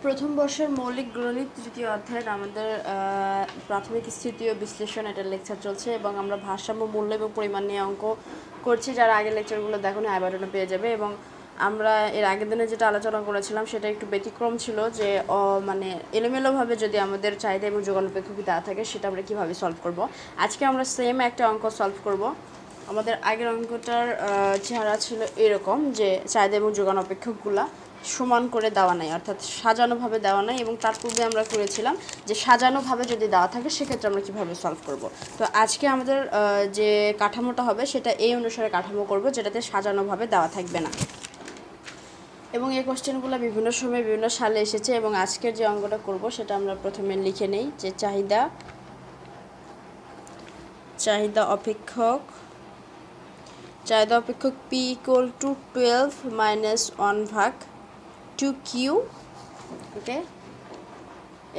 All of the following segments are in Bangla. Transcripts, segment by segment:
প্রথম বর্ষের মৌলিক গণিত তৃতীয় অধ্যায়ের আমাদের প্রাথমিক স্থিতি ও বিশ্লেষণ এটার লেকচার চলছে এবং আমরা ভারসাম্য মূল্য এবং পরিমাণ নিয়ে অঙ্ক করছি। যারা আগের লেকচারগুলো দেখুন আই বাটনে পেয়ে যাবে। এবং আমরা এর আগের দিনে যেটা আলোচনা করেছিলাম সেটা একটু ব্যতিক্রম ছিল, যে মানে এলোমেলোভাবে যদি আমাদের চাহিদা এবং যোগানুপেক্ষক দেওয়া থাকে সেটা আমরা কীভাবে সলভ করব। আজকে আমরা সেম একটা অঙ্ক সলভ করব। আমাদের আগের অঙ্কটার চেহারা ছিল এরকম, যে চাহিদা এবং যোগানুপেক্ষকগুলা সমান করে দেওয়া নাই, অর্থাৎ সাজানোভাবে দেওয়া নাই। এবং তার পূর্বে আমরা করেছিলাম যে সাজানোভাবে যদি দেওয়া থাকে সেক্ষেত্রে আমরা কীভাবে সলভ করব। তো আজকে আমাদের যে কাঠামোটা হবে সেটা এই অনুসারে কাঠামো করব, যেটাতে সাজানোভাবে দেওয়া থাকবে না। এবং এই কোশ্চেনগুলো বিভিন্ন সময় বিভিন্ন সালে এসেছে। এবং আজকের যে অঙ্কটা করব সেটা আমরা প্রথমে লিখে নেই, যে চাহিদা অপেক্ষক P equal to 12 minus 1/2Q। ওকে,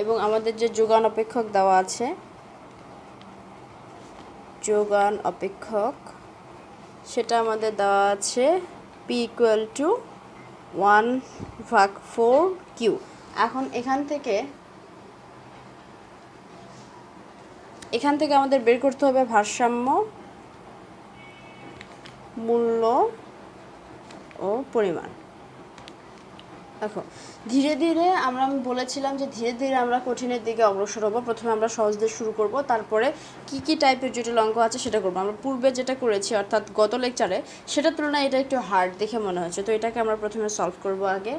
এবং আমাদের যে যোগান অপেক্ষক দেওয়া আছে, যোগান অপেক্ষক সেটা আমাদের দেওয়া আছে পি ইকুয়াল টু 1/4Q। এখন এখান থেকে আমাদের বের করতে হবে ভারসাম্য মূল্য ও পরিমাণ। দেখো, ধীরে ধীরে আমি বলেছিলাম যে ধীরে ধীরে আমরা কঠিনের দিকে অগ্রসর হব। প্রথমে আমরা সহজ দিয়ে শুরু করব, তারপরে কি টাইপের জটিল অঙ্ক আছে সেটা করব। আমরা পূর্বে যেটা করেছি অর্থাৎ গত লেকচারে, সেটার তুলনায় এটা একটু হার্ড দেখে মনে হচ্ছে। তো এটাকে আমরা প্রথমে সলভ করব আগে।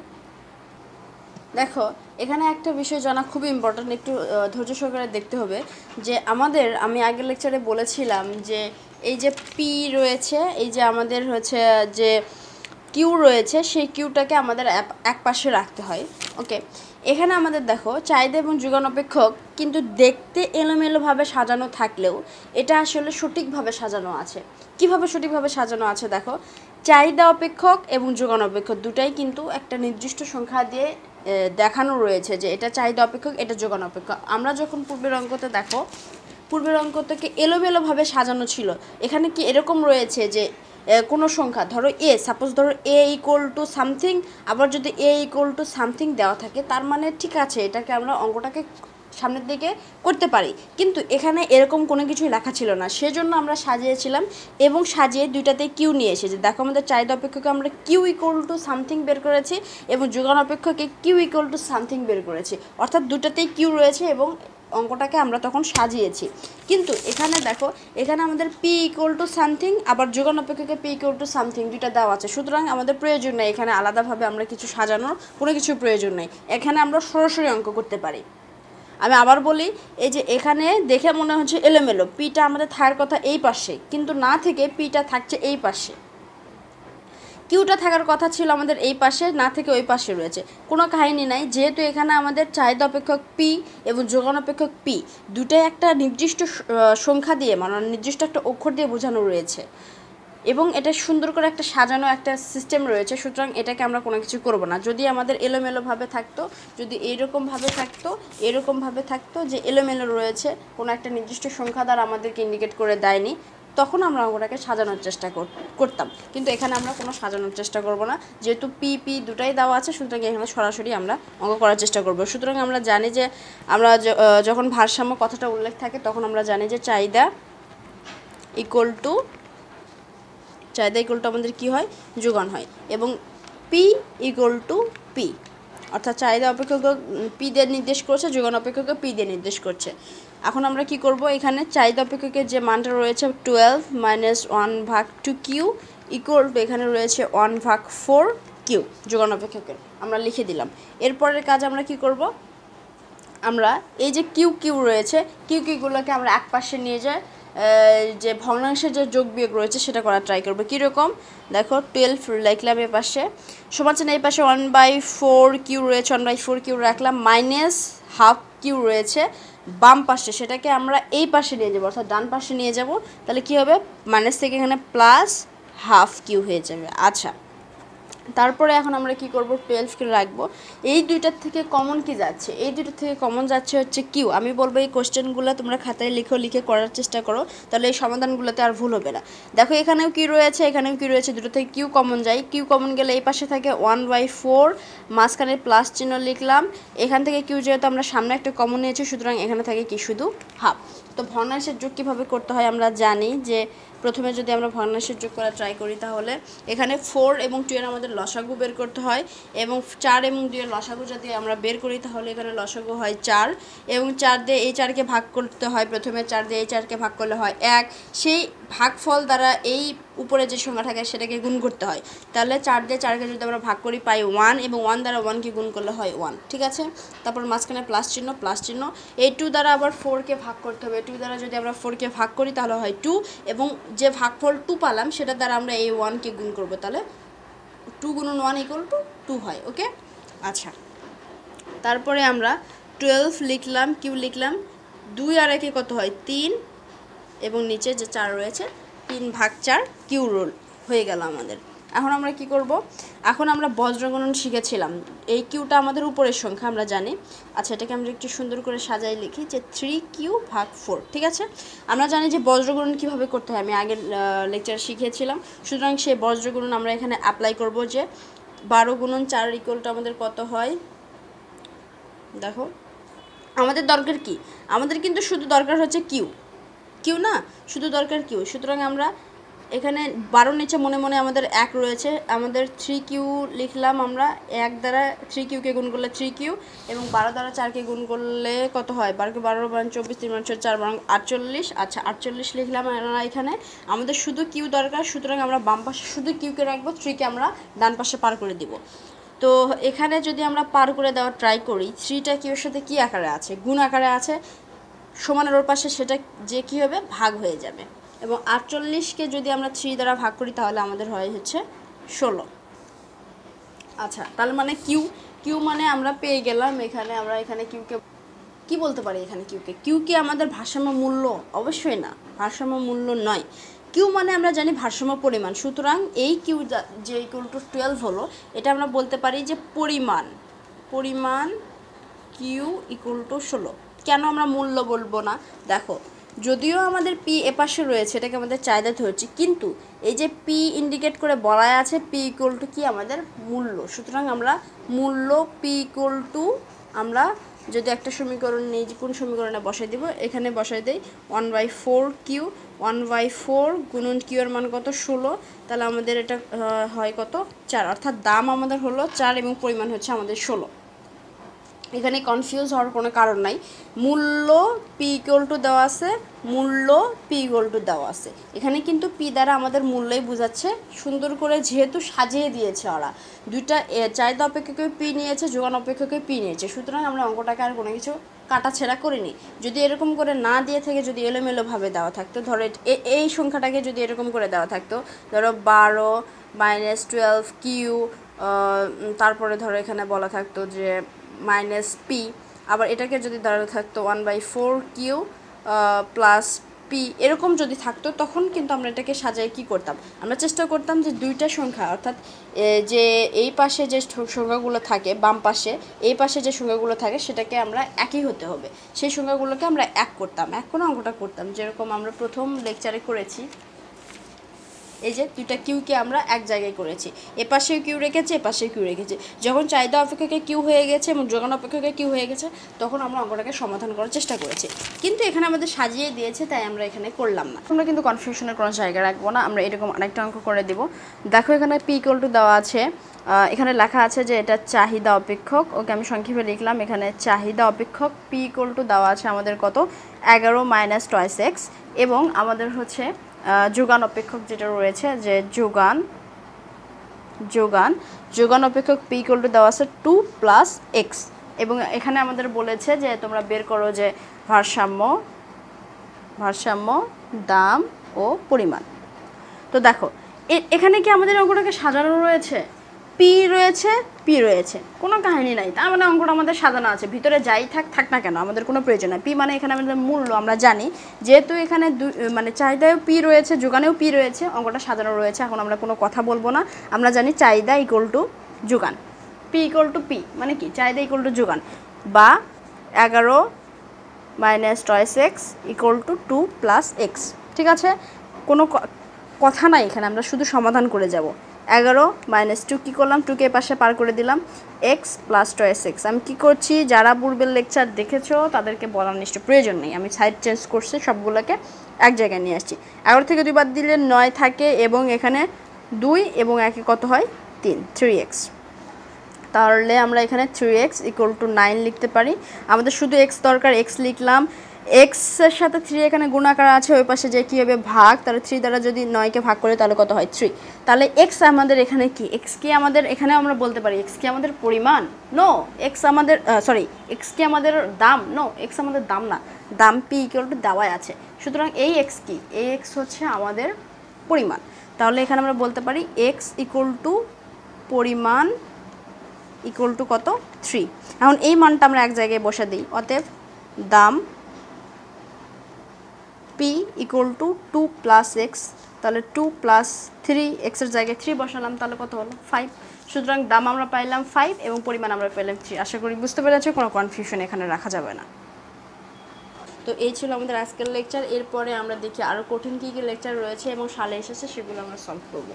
দেখো, এখানে একটা বিষয় জানা খুব ইম্পর্ট্যান্ট, একটু ধৈর্য সহকারে দেখতে হবে। যে আমি আগের লেকচারে বলেছিলাম যে এই যে পি রয়েছে, এই যে আমাদের হচ্ছে যে কিউ রয়েছে, সেই কিউটাকে আমাদের এক পাশে রাখতে হয়। ওকে, এখানে আমাদের দেখো চাহিদা এবং যোগান অপেক্ষক কিন্তু দেখতে এলোমেলোভাবে সাজানো থাকলেও এটা আসলে সঠিকভাবে সাজানো আছে। কিভাবে সঠিকভাবে সাজানো আছে দেখো, চাহিদা অপেক্ষক এবং যোগান অপেক্ষক দুটাই কিন্তু একটা নির্দিষ্ট সংখ্যা দিয়ে দেখানো রয়েছে যে এটা চাহিদা অপেক্ষক, এটা যোগান অপেক্ষক। আমরা যখন পূর্বের অঙ্কতে দেখো, পূর্বের অঙ্কটাকে এলোমেলোভাবে সাজানো ছিল। এখানে কি এরকম রয়েছে যে কোনো সংখ্যা, ধরো সাপোজ ধরো এ ইকুয়াল টু সামথিং, আবার যদি এ ইকুয়াল টু সামথিং দেওয়া থাকে তার মানে ঠিক আছে, এটাকে আমরা অঙ্কটাকে সামনের দিকে করতে পারি। কিন্তু এখানে এরকম কোনো কিছুই লেখা ছিল না, সেজন্য আমরা সাজিয়েছিলাম এবং সাজিয়ে দুইটাতে কিউ নিয়ে এসেছি। দেখো, আমাদের চাহিদা অপেক্ষকে আমরা কিউ ইকুয়াল টু সামথিং বের করেছি এবং যোগান অপেক্ষকে কিউ ইকুয়াল টু সামথিং বের করেছি, অর্থাৎ দুটাতেই কিউ রয়েছে এবং অঙ্কটাকে আমরা তখন সাজিয়েছি। কিন্তু এখানে দেখো, এখানে আমাদের পি ইকুয়াল টু সামথিং, আবার যোগান অপেক্ষকে পি ইকুয়াল টু সামথিং দুইটা দেওয়া আছে। সুতরাং আমাদের প্রয়োজন নেই এখানে আলাদাভাবে আমরা কিছু সাজানোর, কোনো কিছু প্রয়োজন নেই। এখানে আমরা সরাসরি অঙ্ক করতে পারি। আমি আবার বলি, এই যে এখানে দেখে মনে হচ্ছে এলোমেলো, পিটা আমাদের থাকার কথা এই পাশে, কিন্তু না থেকে পিটা থাকছে এই পাশে। কিউটা থাকার কথা ছিল আমাদের এই পাশে, না থেকে ওই পাশে রয়েছে। কোনো কাহিনী নাই, যেহেতু এখানে আমাদের চাহিদা অপেক্ষক পি এবং যোগান অপেক্ষক পি দুটাই একটা নির্দিষ্ট সংখ্যা দিয়ে, মানে নির্দিষ্ট একটা অক্ষর দিয়ে বোঝানো রয়েছে এবং এটা সুন্দর করে একটা সাজানো একটা সিস্টেম রয়েছে। সুতরাং এটাকে আমরা কোনো কিছু করব না। যদি আমাদের এলোমেলোভাবে থাকতো, যদি এরকমভাবে থাকতো যে এলোমেলো রয়েছে, কোনো একটা নির্দিষ্ট সংখ্যা দ্বারা আমাদেরকে ইন্ডিকেট করে দেয়নি, তখন আমরা অঙ্কটাকে সাজানোর চেষ্টা করতাম। কিন্তু এখানে আমরা কোনো সাজানোর চেষ্টা করব না, যেহেতু পি দুটাই দেওয়া আছে। সুতরাং এখানে সরাসরি আমরা অঙ্ক করার চেষ্টা করব। সুতরাং আমরা জানি যে আমরা যখন ভারসাম্য কথাটা উল্লেখ থাকে তখন আমরা জানি যে চাহিদা ইকুয়াল টু আমাদের কী হয়, যোগান হয়। এবং পি ইকুয়াল টু পি, অর্থাৎ চাহিদা অপেক্ষক পি দিয়ে নির্দেশ করছে, যোগান অপেক্ষক পি দিয়ে নির্দেশ করছে। এখন আমরা কি করব, এখানে চাহিদা অপেক্ষকের যে মানটা রয়েছে 12 মাইনাস 1/2Q ইকুয়াল টু এখানে রয়েছে 1/4Q যোগান অপেক্ষকের, আমরা লিখে দিলাম। এরপরের কাজ আমরা কি করব, আমরা এই যে কিউ রয়েছে, কিউগুলোকে আমরা এক পাশে নিয়ে যাই, যে ভগ্নাংশের যে যোগ বিয়োগ রয়েছে সেটা করার ট্রাই করবো। কীরকম দেখো, 12 লিখলাম এ পাশে, সমান এই পাশে 1/4Q রয়েছে, 1/4Q রাখলাম, মাইনাস ½ Q রয়েছে বাম পাশে, সেটাকে আমরা এই পাশে নিয়ে যাবো, অর্থাৎ ডান পাশে নিয়ে যাব। তাহলে কী হবে, মাইনাস থেকে এখানে প্লাস ½ Q হয়ে যাবে। আচ্ছা, তারপরে এখন আমরা কি করব, 12 কে রাখবো। এই দুইটার থেকে কমন কি যাচ্ছে, এই দুইটার থেকে কমন যাচ্ছে হচ্ছে কিউ। আমি বলবো এই কোশ্চেনগুলো তোমরা খাতায় লিখে করার চেষ্টা করো, তাহলে এই সমাধানগুলোতে আর ভুল হবে না। দেখো এখানেও কি রয়েছে, এখানেও কি রয়েছে, দুটো থেকে কিউ কমন যায়। কিউ কমন গেলে এই পাশে থাকে 1/4, মাঝখানে প্লাস চিহ্ন লিখলাম। এখান থেকে কিউ যেহেতু আমরা সামনে একটা কমন নিয়েছি, সুতরাং এখানে থাকে কি শুধু হাফ। তো ভগ্নাংশের যোগ কীভাবে করতে হয় আমরা জানি, যে প্রথমে যদি আমরা ভগ্নাংশের যোগ করা ট্রাই করি, তাহলে এখানে 4 এবং 2 এর আমাদের লসাগু বের করতে হয়, এবং 4 এবং 2 এর লসাগু যদি আমরা বের করি তাহলে এখানে লসাগু হয় 4, এবং 4 দিয়ে এই 4কে ভাগ করতে হয়। প্রথমে 4 দিয়ে এই 4কে ভাগ করলে হয় 1, সেই ভাগফল দ্বারা এই উপরে যে সংখ্যা থাকে সেটাকে গুণ করতে হয়। তাহলে 4 দিয়ে 4কে যদি আমরা ভাগ করি পাই 1, এবং 1 দ্বারা 1কে গুণ করলে হয় 1, ঠিক আছে। তারপর মাঝখানে প্লাস চিহ্ন, এই 2 দ্বারা আবার 4কে ভাগ করতে হবে। 2 দ্বারা যদি আমরা 4কে ভাগ করি তাহলে হয় 2, এবং যে ভাগফল 2 পালাম সেটা দ্বারা আমরা এই 1কে গুণ করব, তাহলে 2 গুণন 1 = 2 হয়। ওকে, আচ্ছা। তারপরে আমরা 12 লিখলাম, কিউ লিখলাম, 2 আর 1 কত হয় 3, এবং নিচে যে 4 রয়েছে 3/4 কিউ রোল হয়ে গেল আমাদের। এখন আমরা কি করব, এখন আমরা বজ্রগণন শিখেছিলাম, এই কিউটা আমাদের উপরের সংখ্যা আমরা জানি। আচ্ছা, এটাকে আমরা একটু সুন্দর করে সাজাই লিখি যে 3q/4, ঠিক আছে। আমরা জানি যে বজ্রগণন কীভাবে করতে হয়, আমি আগের লেকচারে শিখিয়েছিলাম। সুতরাং সেই বজ্রগণন আমরা এখানে অ্যাপ্লাই করব, যে 12 গুণন 4 = আমাদের কত হয়। দেখো আমাদের দরকার কি, আমাদের কিন্তু শুধু দরকার হচ্ছে কিউ না, শুধু দরকার কিউ। সুতরাং আমরা এখানে 12 নিচে মনে মনে আমাদের 1 রয়েছে, আমাদের 3q লিখলাম। আমরা 1 দ্বারা 3q-কে গুণ করলে 3q, এবং 12 দ্বারা 4কে গুণ করলে কত হয়, 12 12 24, 3 4 48। আচ্ছা, 48 লিখলাম আমরা এখানে। আমাদের শুধু কিউ দরকার, সুতরাং আমরা বাম পাশে শুধু কিউকে রাখবো, 3কে আমরা ডান পাশে পার করে দিব। তো এখানে যদি আমরা পার করে দেওয়ার ট্রাই করি, 3টা কিউর সাথে কী আকারে আছে, গুণ আকারে আছে, সমানের ওর পাশে সেটা যে কী হবে, ভাগ হয়ে যাবে। এবং 48কে যদি আমরা 3 দ্বারা ভাগ করি তাহলে আমাদের হয় হচ্ছে 16। আচ্ছা, তাহলে মানে কিউ মানে আমরা পেয়ে গেলাম। এখানে আমরা এখানে কিউকে কি বলতে পারি, এখানে কিউ কি আমাদের ভারসাম্য মূল্য? অবশ্যই না, ভারসাম্য মূল্য নয়। কিউ মানে আমরা জানি ভারসাম্য পরিমাণ। সুতরাং এই কিউ যে =12 হলো, এটা আমরা বলতে পারি যে পরিমাণ কিউ =16। কেন আমরা মূল্য বলবো না, দেখো যদিও আমাদের পি এপাশে রয়েছে, এটাকে আমাদের চাহিদা ধরছি, কিন্তু এই যে পি ইন্ডিকেট করে বলা আছে পি = কি, আমাদের মূল্য। সুতরাং আমরা মূল্য পি = আমরা যদি একটা সমীকরণ নেই, যে কোন সমীকরণে বসাই দিব, এখানে বসাই দেই 1/4 কিউ, 1/4 গুণন কিউ এর মান কত 16, তাহলে আমাদের এটা হয় কত 4, অর্থাৎ দাম আমাদের হলো 4 এবং পরিমাণ হচ্ছে আমাদের 16। এখানে কনফিউজ হওয়ার কোনো কারণ নাই। মূল্য পি = দেওয়া আছে, মূল্য পি = দেওয়া আছে। এখানে কিন্তু পি দ্বারা আমাদের মূল্যই বোঝাচ্ছে, সুন্দর করে যেহেতু সাজিয়ে দিয়েছে ওরা, দুইটা চাহিদা অপেক্ষকে পি নিয়েছে, যোগান অপেক্ষকে পি নিয়েছে। সুতরাং আমরা অঙ্কটাকে আর কোনো কিছু কাটাছেড়া করিনি। যদি এরকম করে না দিয়ে থেকে যদি এলোমেলোভাবে দেওয়া থাকতো, ধরো এই সংখ্যাটাকে যদি এরকম করে দেওয়া থাকতো, ধরো 12 - 12 কিউ, তারপরে ধরো এখানে বলা থাকতো যে -p, আবার এটাকে যদি ধরা থাকতো 1/4 কিউ প্লাস পি, এরকম যদি থাকতো, তখন কিন্তু আমরা এটাকে সাজাই কি করতাম, আমরা চেষ্টা করতাম যে দুইটা সংখ্যা, অর্থাৎ যে এই পাশে যে সংখ্যাগুলো থাকে, বাম পাশে এই পাশে যে সংখ্যাগুলো থাকে, সেটাকে আমরা একই হতে হবে, সেই সংখ্যাগুলোকে আমরা এক করতাম, এক কোনো অঙ্কটা করতাম, যেরকম আমরা প্রথম লেকচারে করেছি। এই যে দুইটা কিউকে আমরা এক জায়গায় করেছি, এপাশেও কিউ রেখেছি, এপাশেও কিউ রেখেছি। যখন চাহিদা অপেক্ষকে কিউ হয়ে গেছে এবং যোগান অপেক্ষকে কিউ হয়ে গেছে, তখন আমরা অঙ্কটাকে সমাধান করার চেষ্টা করেছি। কিন্তু এখানে আমাদের সাজিয়ে দিয়েছে, তাই আমরা এখানে করলাম না। আমরা কিন্তু কনফিউশনের কোনো জায়গা রাখবো না, আমরা এরকম আরেকটা অঙ্ক করে দেব। দেখো এখানে পি = দেওয়া আছে, এখানে লেখা আছে যে এটা চাহিদা অপেক্ষক। ওকে, আমি সংক্ষেপে লিখলাম, এখানে চাহিদা অপেক্ষক পি = দেওয়া আছে আমাদের কত 11 - 2x, এবং আমাদের হচ্ছে যোগান অপেক্ষক যেটা রয়েছে, যে যোগান অপেক্ষক পি = দেওয়া আছে 2 + x, এবং এখানে আমাদের বলেছে যে তোমরা বের করো যে ভারসাম্য দাম ও পরিমাণ। তো দেখো এখানে কি আমাদের অঙ্কটাকে সাজানো রয়েছে? পি রয়েছে, পি রয়েছে, কোনো কাহিনী নাই, তার মানে অঙ্কটা আমাদের সাজানো আছে, ভিতরে যাই থাক না কেন আমাদের কোনো প্রয়োজন নাই। পি মানে এখানে আমাদের মূল্য আমরা জানি, যেহেতু এখানে মানে চাহিদায়ও পি রয়েছে, যোগানেও পি রয়েছে, অঙ্কটা সাজানো রয়েছে। এখন আমরা কোনো কথা বলবো না, আমরা জানি চাহিদা ইকুয়াল টু যোগান, পি ইকুয়াল টু পি মানে কি চাহিদা ইকুয়াল টু যোগান, বা 11 minus 2x equal to 2 plus x. ঠিক আছে, কোনো কথা নাই এখানে, আমরা শুধু সমাধান করে যাব। 11 মাইনাস 2 কী করলাম, 2কে পাশে পার করে দিলাম, এক্স প্লাস 2x। আমি কী করছি, যারা পূর্বের লেকচার দেখেছো তাদেরকে বলার নিশ্চয় প্রয়োজন নেই, আমি সাইড চেঞ্জ করছি, সবগুলোকে এক জায়গায় নিয়ে আসছি। 11 থেকে 2 বাদ দিলে 9 থাকে, এবং এখানে 2 এবং 1 কত হয় 3, 3x। তাহলে আমরা এখানে 3x ইকুয়াল টু 9 লিখতে পারি। আমাদের শুধু x দরকার, x লিখলাম। x এর সাথে 3 এখানে গুণাকার আছে, ওই পাশে যে কী হবে ভাগ, তাহলে 3 দ্বারা যদি 9কে ভাগ করে তাহলে কত হয় 3। তাহলে x আমাদের এখানে কি, x কি আমাদের এখানে আমরা বলতে পারি x কি আমাদের পরিমাণ, নো, x আমাদের x কি আমাদের দাম, নো, x আমাদের দাম না, দাম p ইকুয়াল টু দেওয়াই আছে। সুতরাং এই x কি, এই x হচ্ছে আমাদের পরিমাণ। তাহলে এখানে আমরা বলতে পারি x ইকুয়াল টু পরিমাণ ইকুয়াল টু কত 3। এখন এই মানটা আমরা এক জায়গায় বসে দিই, অতএব দাম p equal to 2 plus x. তাহলে 2 প্লাস 3, এক্সের জায়গায় 3 বসালাম, তাহলে কত হলো 5। সুতরাং দাম আমরা পাইলাম 5 এবং পরিমাণ আমরা পেলাম 3। আশা করি বুঝতে পেরেছো, কোনো কনফিউশন এখানে রাখা যাবে না। তো এই ছিল আমাদের আজকের লেকচার। এরপরে আমরা দেখি আরও কঠিন কী কী লেকচার রয়েছে এবং সালে এসেছে, সেগুলো আমরা সলভ করবো।